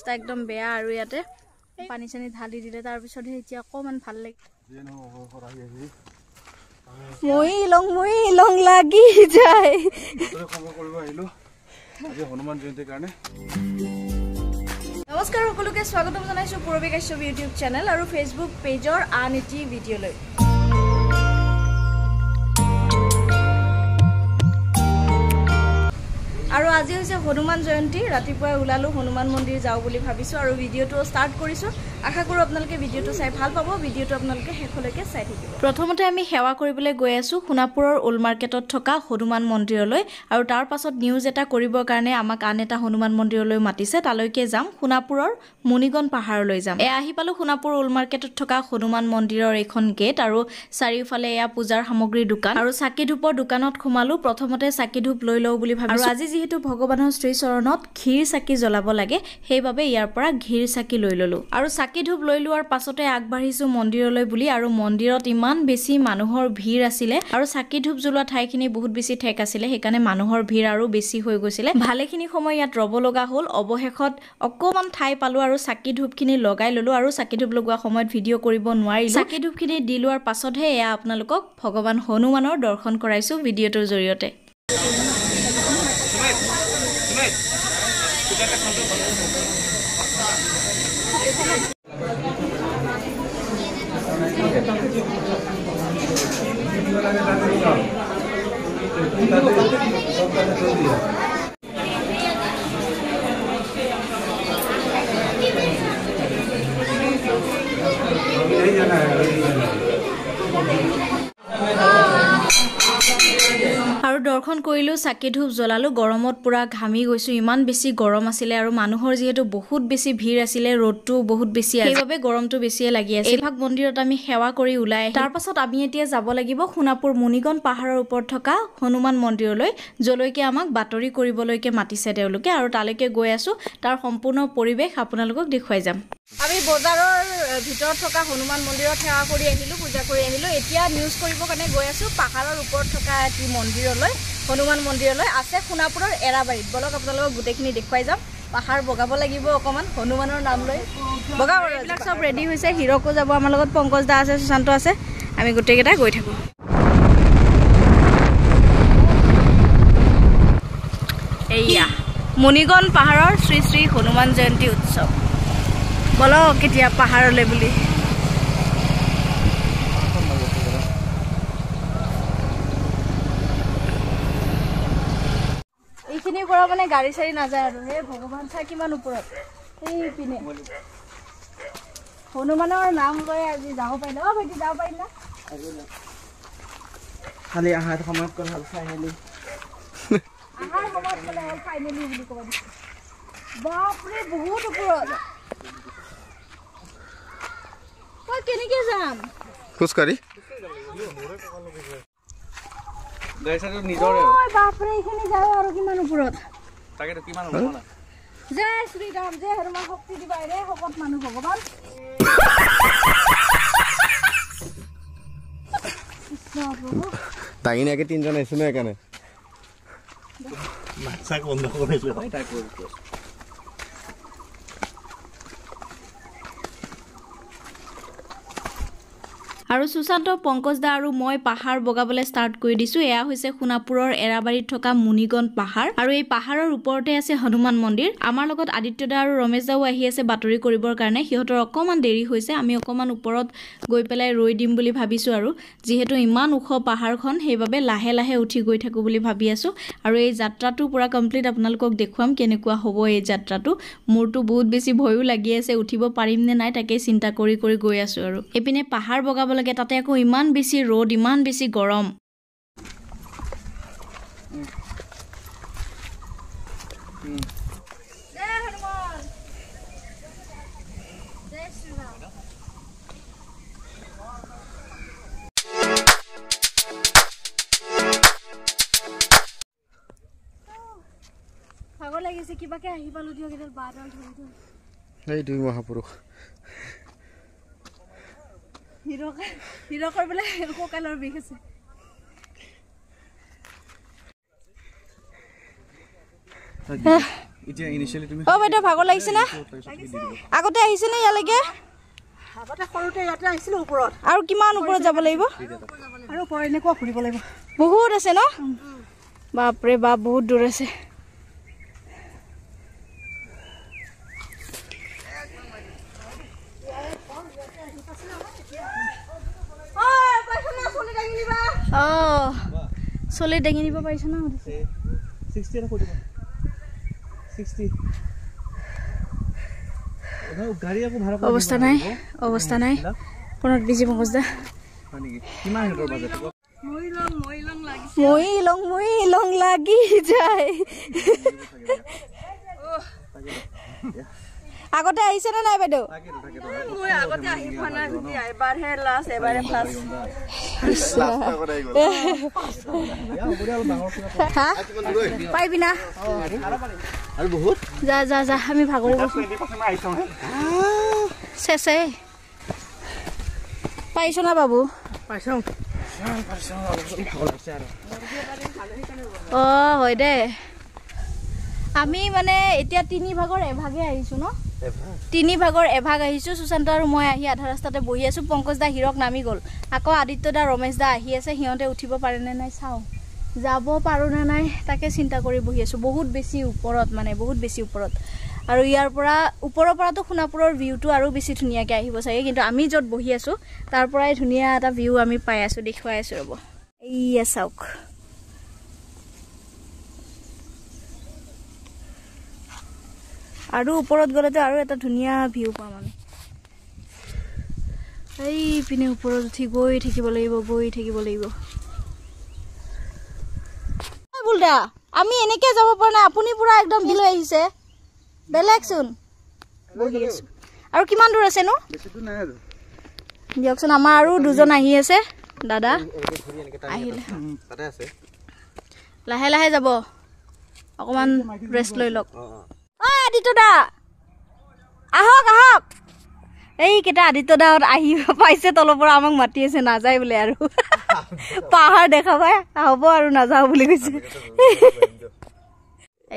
অৱস্থা একদম বেয়া আৰু ইয়াতে পানী চানি ঢালি দিলে তাৰ পিছতহে এতিয়া অকমান ভাল লাগে মই লং লাগি যায় হনুমান জয়ন্তীৰ কাৰণে নমস্কাৰ সকলোকে স্বাগতম জনাইছো পূৰবী কাশ্যপ ইউটিউব চেনেল আৰু ফেচবুক পেজৰ আন এটি ভিডিঅ'লৈ আৰু আজি হৈছে হনুমান জয়ন্তী ৰাতিপুৱা ওলালো হনুমান মন্দিৰ যাও বুলি ভাবিছো আৰু ভিডিঅ'টো ষ্টাৰ্ট কৰিছো আশা কৰো আপোনালোকে ভিডিঅ'টো চাই ভাল পাব ভিডিঅ'টো আপোনালোকে শেষলৈকে চাই থাকিব প্ৰথমতে আমি সেৱা কৰিবলৈ গৈ আছো সোণাপুৰৰ ওল মাৰ্কেটত থকা হনুমান মন্দিৰলৈ আৰু তাৰ পাছত নিউজ এটা কৰিবৰ কাৰণে আমাক আন এটা হনুমান মন্দিৰলৈ মাতিছে তালৈকে যাম সোণাপুৰৰ মুনিগন পাহাৰলৈ যাম আহি পালো সোণাপুৰ ওল মাৰ্কেটত থকা হনুমান মন্দিৰৰ এখন গেট আৰু চাৰিওফালে এয়া পূজাৰ সামগ্ৰীৰ দোকান আৰু চাকি ধূপৰ দোকানত সোমালো প্ৰথমতে চাকি ধূপ লৈ লও বুলি ভাবিছো আজি যেহেতু ভগৱানৰ শ্ৰী চৰণত ঘিৰ চাকি জ্বলাব লাগে সেইবাবে ইয়াৰ পৰা ঘিৰ চাকি লৈ ললো আৰু চাকি ধূপ লৈ লোৱাৰ পাছতে আগবাঢ়িছো মন্দিৰলৈ বুলি আৰু মন্দিৰত ইমান বেছি মানুহৰ ভিৰ আছিলে আৰু চাকি ধূপ জ্বলোৱা ঠাইখিনি বহুত বেছি ঠেক আছিলে সেইকাৰণে মানুহৰ ভিৰ আৰু বেছি হৈ গৈছিলে ভালেখিনি সময় ইয়াত ৰব লগা হ'ল অৱশেষত অকমান ঠাই পালো আৰু চাকি ধূপখিনি লগাই ললো আৰু চাকি ধূপ লগোৱা সময়ত ভিডিঅ' কৰিব নোৱাৰিলো চাকি ধূপখিনি দি লোৱাৰ পাছতহে এয়া আপোনালোকক ভগৱান হনুমানৰ দৰ্শন কৰাইছো ভিডিঅ'টোৰ জৰিয়তে আৰু দৰ্শন কৰিলো চাকি ধূপ জ্বলালো গৰমত পুৰা ঘামি গৈছো ইমান বেছি গৰম আছিলে আৰু মানুহৰ যেহেতু বহুত বেছি ভিৰ আছিলে ৰ'দটো বহুত বেছি আছিল সেইবাবে গৰমটো বেছিয়ে লাগি আছে এইভাগ মন্দিৰত আমি সেৱা কৰি ওলাই তাৰ পাছত আমি এতিয়া যাব লাগিব সোণাপুৰ মুনিগন পাহাৰৰ ওপৰত থকা হনুমান মন্দিৰলৈ যলৈকে আমাক বাতৰি কৰিবলৈকে মাতিছে তেওঁলোকে আৰু তালৈকে গৈ আছো তাৰ সম্পূৰ্ণ পৰিৱেশ আপোনালোকক দেখুৱাই যাম আমি বজাৰৰ ভিতৰত থকা হনুমান মন্দিৰত সেৱা কৰি আহিলো পূজা কৰি আহিলো এতিয়া নিউজ কৰিবৰ কাৰণে গৈ আছো পাহাৰৰ ওপৰত থকা এটি মন্দিৰলৈ হনুমান মন্দিৰলৈ আছে সোণাপুৰৰ এৰাবাৰীত বলক আপোনালোকক গোটেইখিনি দেখুৱাই যাম পাহাৰ বগাব লাগিব অকমান হনুমানৰ নাম লৈ বগাব এইবিলাক সব ৰেডি হৈছে হিৰকো যাব আমাৰ লগত পংকজ দা আছে সুশান্ত আছে আমি গোটেইকেইটা গৈ থাকো এইয়া মুনিগন পাহাৰৰ শ্ৰী শ্ৰী হনুমান জয়ন্তী উৎসৱ বলক এতিয়া পাহাৰলৈ বুলি এইখিনিৰ পৰা মানে গাড়ী চাৰি নাযায় আৰু হে ভগৱান চাই কিমান ওপৰত এই পিনে হনুমানৰ নাম লৈ আজি যাব পাৰিলে ভাইটি যাব পাৰিম না খালি আহাৰ সময়ত কৈ ভাল ফাইনেলি আহাৰ সময়ত ক'লে ফাইনেলি বুলি ক'ব দিছে বাপৰে বহুত ওপৰত কেনেকে যাম খোজকাঢ়ি বাপৰে এইখিনি যায় আৰু কিমান ওপৰত জয় শ্ৰীৰাম জয় হনুমান শক্তি দিবা ৰে শকত মানুহ ভগৱান তাই নাকি তিনজন আহিছো ন এখানে আৰু সুশান্ত পংকজ দা আৰু মই পাহাৰ বগাবলৈ ষ্টাৰ্ট কৰি দিছো এয়া হৈছে সোণাপুৰৰ এৰাবাৰীত থকা মুনিগন পাহাৰ আৰু এই পাহাৰৰ ওপৰতে আছে হনুমান মন্দিৰ আমাৰ লগত আদিত্য দা আৰু ৰমেশ দাও আহি আছে বাতৰি কৰিবৰ কাৰণে সিহঁতৰ অকমান দেৰি হৈছে আমি অকমান ওপৰত গৈ পেলাই ৰৈ দিম বুলি ভাবিছো আৰু যেহেতু ইমান ওখ পাহাৰখন সেইবাবে লাহে লাহে উঠি গৈ থাকো বুলি ভাবি আছো আৰু এই যাত্ৰাটো পুৰা কমপ্লিট আপোনালোকক দেখুৱাম কেনেকুৱা হ'ব এই যাত্ৰাটো মোৰটো বহুত বেছি ভয়ও লাগি আছে উঠিব পাৰিম নে নাই তাকে চিন্তা কৰি কৰি গৈ আছো আৰু এপিনে পাহাৰ বগাব লাগে তাতে আকৌ ইমান বেছি ৰ'দ ইমান বেছি গৰম জয় হনুমান জয় শ্ৰীৰাম ভাগৰ লাগিছে কিবাকে আহি পালো দিয়ক এডাল বাডাল ধৰি দিওঁ এই দুই মহাপুৰুষ হিৰকৰ বোলে কঁকালৰ বিষ আছে এতিয়া ইনিশিয়ালি তুমি বাইদেউ ভাগৰ লাগিছে না আগতে আহিছে নে ইয়ালৈকে আগতে সৰুতে ইয়াতে আহিছিলো ওপৰত আৰু কিমান ওপৰত যাব লাগিব আৰু ওপৰত এনেকুৱা ফুৰিব লাগিব বহুত আছে ন বাপৰে বাপ বহুত দূৰ আছে চলে দাঙি নিব পাৰিছ না 60 এটা কৰিবা 60 গাড়ী আকৌ ভাড়া অৱস্থা নাই কোনত বিজি পংকজদা কিমান হেতৰ বাজেট মইলং লাগি যায় আগতে আহিছে না নাই বাইদেউ মই আগতে আহি পোৱা নাই এবাৰহে লাষ্ট এবাৰে ফাৰ্ষ্ট পাৰিবি না আৰু বহুত যা আমি ভাগৰি গৈছো চেছে পাইছ না বাবু পাইছোঁ হয় দে আমি মানে এতিয়া 3 ভাগৰ এভাগে আহিছো ন 3 ভাগৰ এভাগ আহিছো সুশান্ত আৰু মই আহি আধা ৰাস্তাতে বহি আছো পংকজ দা হিৰক নামি গল আকৌ আদিত্য দা ৰমেশ দা আহি আছে হিয়তে উঠিব পাৰে নে নাই চাও যাব পাৰো না নাই তাকে চিন্তা কৰি বহি আছো বহুত বেছি ওপৰত মানে বহুত বেছি ওপৰত আৰু ইয়াৰ পৰা ওপৰৰ পৰাটো খুনাপুৰৰ ভিউটো আৰু বেছি ধুনিয়াকে আহিব চাগে কিন্তু আমি যত বহি আছো তাৰ পৰাই ধুনিয়া এটা ভিউ আমি পাই আছো দেখুৱাই আছো ৰব এইয়া চাওক আৰু ওপৰত গলেতো আৰু এটা ধুনিয়া ভিউ পাম আমি এই পিনে ওপৰত উঠি গৈ থাকিব লাগিব বুলদা আমি এনেকে যাব পৰা নাই আপুনি পুৰা একদম বিলৈ আহিছে বেলেগ চোন বহি আছো আৰু কিমান দূৰ আছে নো বেছি দূৰ নাই আৰু দিয়কচোন আমাৰ আৰু দুজন আহি আছে দাদা আহিলে তাতে আছে লাহে লাহে যাব অকমান ৰেষ্ট লৈ লওক আদিত্য দা আহক এই কেটা আদিত্য দাত আহি পাইছে তলৰ পৰা আমাক মাতি আছে নাযায় বোলে আৰু পাহাৰ দেখা পাই হ'ব আৰু নাযাও বুলি কৈছে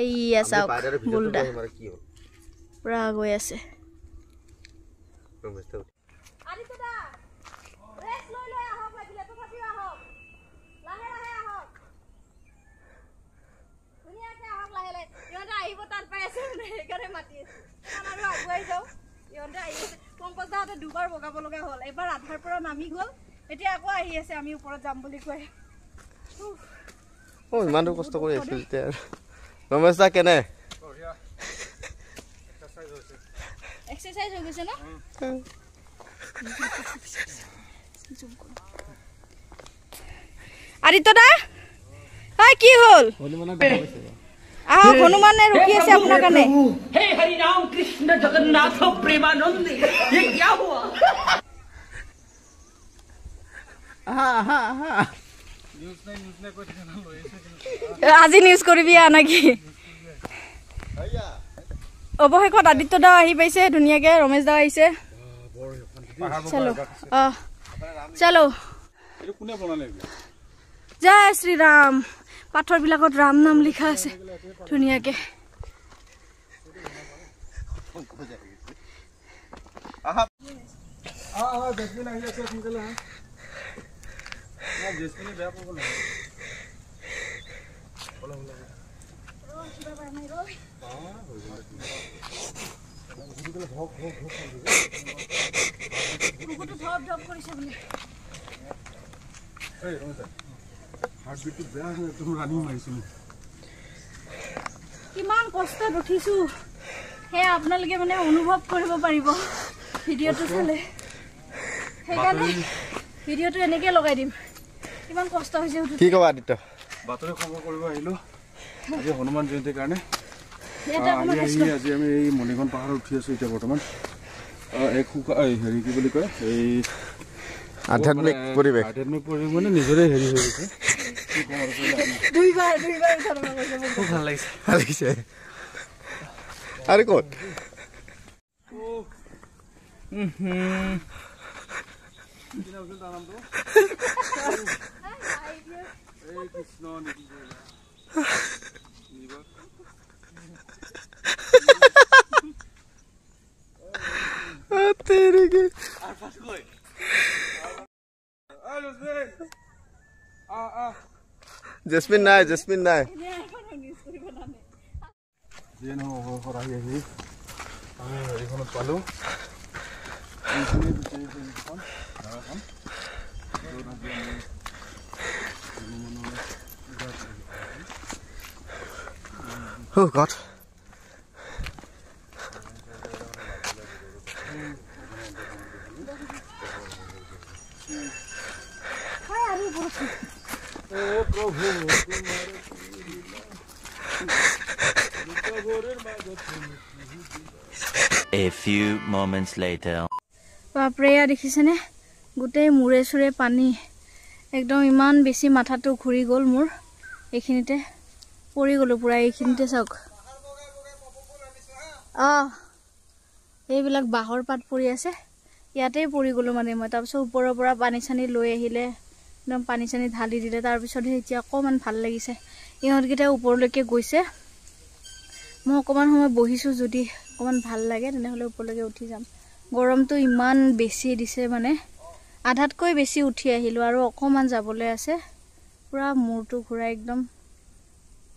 এইয়া চাওক বুলদা পুৰা গৈ আছে দুবাৰ বগাব লগা হল এবাৰ আধাৰ পৰা নামি গল এতিয়া আকৌ আহি আছে আমি ওপৰত যাম বুলি কয় ইমান কষ্ট কৰি আছো এতিয়া ৰমেশ দা কেনে এক্সাৰসাইজ হৈ গৈছে না আদিত্য দা কি হল হনুমানে ৰখি আছে আপোনাৰ কাৰণে हे हरि राम कृष्ण जगन्नाथ प्रेमानंद ये क्या हुआ আজি নিউজ কৰিবি নাকি অৱশেষত আদিত্য দা আহি পাইছে ধুনীয়াকে ৰমেশ দা আহিছে চলো জয় শ্ৰী ৰাম পাথৰ বিলাকত ৰাম নাম লিখা আছে ধুনীয়াকে কিমান কষ্টত উঠিছো হে আপোনালোকে মানে অনুভৱ কৰিব পাৰিব ভিডিঅটো চালে সেইকাৰণে ভিডিঅটো এনেকৈ লগাই দিম কিমান কষ্ট হৈছে কি কবা আদিত্য বাতৰি খবৰ কৰিব আহিলো আজি হনুমান জয়ন্তীৰ কাৰণে আজি আমি এই মণিকণ পাহাৰত উঠি আছো এতিয়া বৰ্তমান হেৰি কি বুলি কয় এই আধ্যাত্মিক পৰিৱেশ মানে নিজৰে হেৰি হৈ গৈছে দুইবাৰ খুব ভাল লাগিছে আৰু ক'ত জেসমিন নাই যে নহয় অৱসৰ আহি আমি এইখনত পালো Oh God. A few moments later. বাপৰে দেখিছেনে গোটেই মুৰে চুৰে পানী একদম ইমান বেছি মাথাটো ঘূৰি গ'ল মোৰ এইখিনিতে পৰি গ'লো পুৰা এইখিনিতে চাওক এইবিলাক বাহৰ পাত পৰি আছে ইয়াতে পৰি গ'লো মানে মই তাৰপিছত ওপৰৰ পৰা পানী চানী লৈ আহিলে একদম পানী চানী ঢালি দিলে তাৰপিছতহে এতিয়া অকণমান ভাল লাগিছে ইহঁতকেইটা ওপৰলৈকে গৈছে মই অকণমান সময় বহিছোঁ যদি অকণমান ভাল লাগে তেনেহ'লে ওপৰলৈকে উঠি যাম গৰমটো ইমান বেছি দিছে মানে আধাতকৈ বেছি উঠি আহিলোঁ আৰু অকণমান যাবলৈ আছে পুৰা মূৰটো ঘূৰাই একদম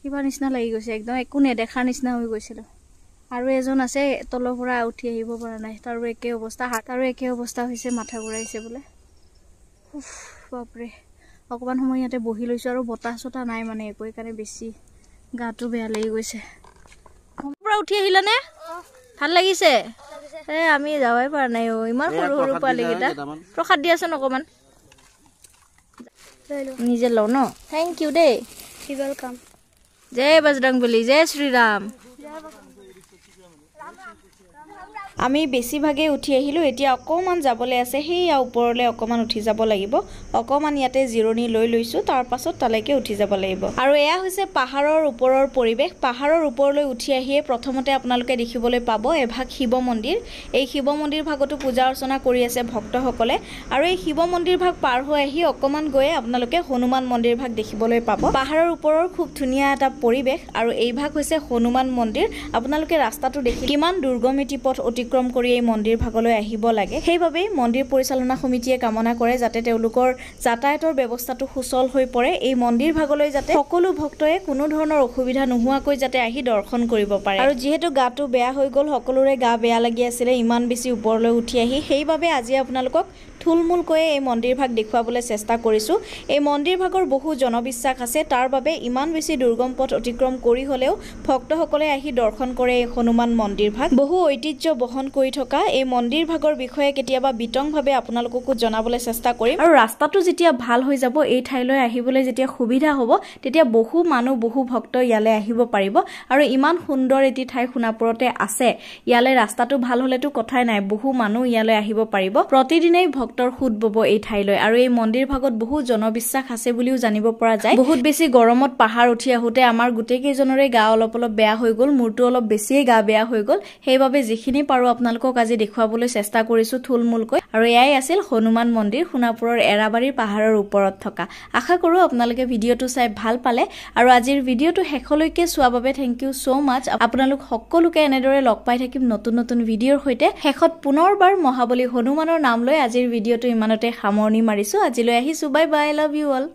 কিবা নিচিনা লাগি গৈছে একদম একো নেদেখাৰ নিচিনা হৈ গৈছিলোঁ আৰু এজন আছে তলৰ পৰা উঠি আহিব পৰা নাই তাৰো একে অৱস্থা হৈছে মাথা ঘূৰাইছে বোলে বাপৰে অকণমান সময় ইয়াতে বহি লৈছোঁ আৰু বতাহ চতাহ নাই মানে একো কাৰণে বেছি গাটো বেয়া লাগি গৈছে পৰা উঠি আহিলানে ভাল লাগিছে আমি যাবই পৰা নাই ইমান সৰু সৰু পোৱালীকেইটা প্ৰসাদ দি আছোন অকণমান নিজে লওঁ ন থেংক ইউ দেই ৱেলকাম জয় বজৰংবলী জয় শ্ৰীৰাম আমি বেছিভাগে উঠি আহিলোঁ এতিয়া অকণমান যাবলৈ আছে সেয়া ওপৰলৈ অকণমান উঠি যাব লাগিব অকণমান ইয়াতে জিৰণি লৈ লৈছোঁ তাৰ পাছত তালৈকে উঠি যাব লাগিব আৰু এয়া হৈছে পাহাৰৰ ওপৰৰ পৰিৱেশ পাহাৰৰ ওপৰলৈ উঠি আহিয়ে প্ৰথমতে আপোনালোকে দেখিবলৈ পাব এভাগ শিৱ মন্দিৰ এই শিৱ মন্দিৰ ভাগতো পূজা অৰ্চনা কৰি আছে ভক্তসকলে আৰু এই শিৱ মন্দিৰ ভাগ পাৰ হৈ আহি অকণমান গৈয়ে আপোনালোকে হনুমান মন্দিৰ ভাগ দেখিবলৈ পাব পাহাৰৰ ওপৰৰ খুব ধুনীয়া এটা পৰিৱেশ আৰু এই ভাগ হৈছে হনুমান মন্দিৰ আপোনালোকে ৰাস্তাটো দেখি কিমান দুৰ্গমিতি পথ অতিক্ৰম কৰি এই মন্দিৰ ভাগলৈ আহিব লাগে সেইবাবে মন্দিৰ পৰিচালনা সমিতিয়ে কামনা কৰে যাতে তেওঁলোকৰ যাতায়াতৰ ব্যৱস্থাটো সুচল হৈ পৰে এই মন্দিৰ ভাগলৈ যাতে সকলো ভক্তয়ে কোনো ধৰণৰ অসুবিধা নোহোৱাকৈ যাতে আহি দৰ্শন কৰিব পাৰে আৰু যিহেতু গাটো বেয়া হৈ গ'ল সকলোৰে গা বেয়া লাগি আছিল ইমান বেছি ওপৰলৈ উঠি আহি সেইবাবে আজি আপোনালোকক থুলমূলকৈ এই মন্দিৰ ভাগ দেখুৱাবলৈ চেষ্টা কৰিছোঁ এই মন্দিৰ ভাগৰ বহু জনবিশ্বাস আছে তাৰ বাবে ইমান বেছি দুৰ্গম পথ অতিক্ৰম কৰি হ'লেও ভক্তসকলে আহি দৰ্শন কৰে এই হনুমান মন্দিৰ ভাগ বহু ঐতিহ্য বহন কৰি থকা এই মন্দিৰ ভাগৰ বিষয়ে কেতিয়াবা বিতংভাৱে আপোনালোককো জনাবলৈ চেষ্টা কৰিম আৰু ৰাস্তাটো যেতিয়া ভাল হৈ যাব এই ঠাইলৈ আহিবলৈ যেতিয়া সুবিধা হ'ব তেতিয়া বহু মানুহ বহু ভক্ত ইয়ালৈ আহিব পাৰিব আৰু ইমান সুন্দৰ এটি ঠাই সোণাপুৰতে আছে ইয়ালৈ ৰাস্তাটো ভাল হ'লেতো কথাই নাই বহু মানুহ ইয়ালৈ আহিব পাৰিব প্ৰতিদিনেই ভক্তৰ খুদ বব এই ঠাইলৈ আৰু এই মন্দিৰ ভাগত বহু জনবিশ্বাস আছে বুলিও জানিব পৰা যায় বহুত বেছি গৰমত পাহাৰ উঠি আহোতে আমাৰ গোটেই কেইজনৰে গা অলপ বেয়া হৈ গ'ল মূৰটো অলপ বেছিয়ে গা বেয়া হৈ গ'ল সেইবাবে যিখিনি পাৰো আপোনালোকক আজি দেখুৱাবলৈ চেষ্টা কৰিছোঁ থুলমূলকৈ আৰু এয়াই আছিল হনুমান মন্দিৰ সোণাপুৰৰ এৰাবাৰীৰ পাহাৰৰ ওপৰত থকা আশা কৰোঁ আপোনালোকে ভিডিঅ'টো চাই ভাল পালে আৰু আজিৰ ভিডিঅ'টো শেষলৈকে চোৱাৰ বাবে থেংক ইউ সো মাচ আপোনালোক সকলোকে এনেদৰে লগ পাই থাকিম নতুন নতুন ভিডিঅ'ৰ সৈতে শেষত পুনৰবাৰ মহাবলী হনুমানৰ নাম লৈ আজিৰ ভিডিঅ'টো ইমানতে সামৰণি মাৰিছোঁ আজিলৈ আহিছোঁ bye bye love you all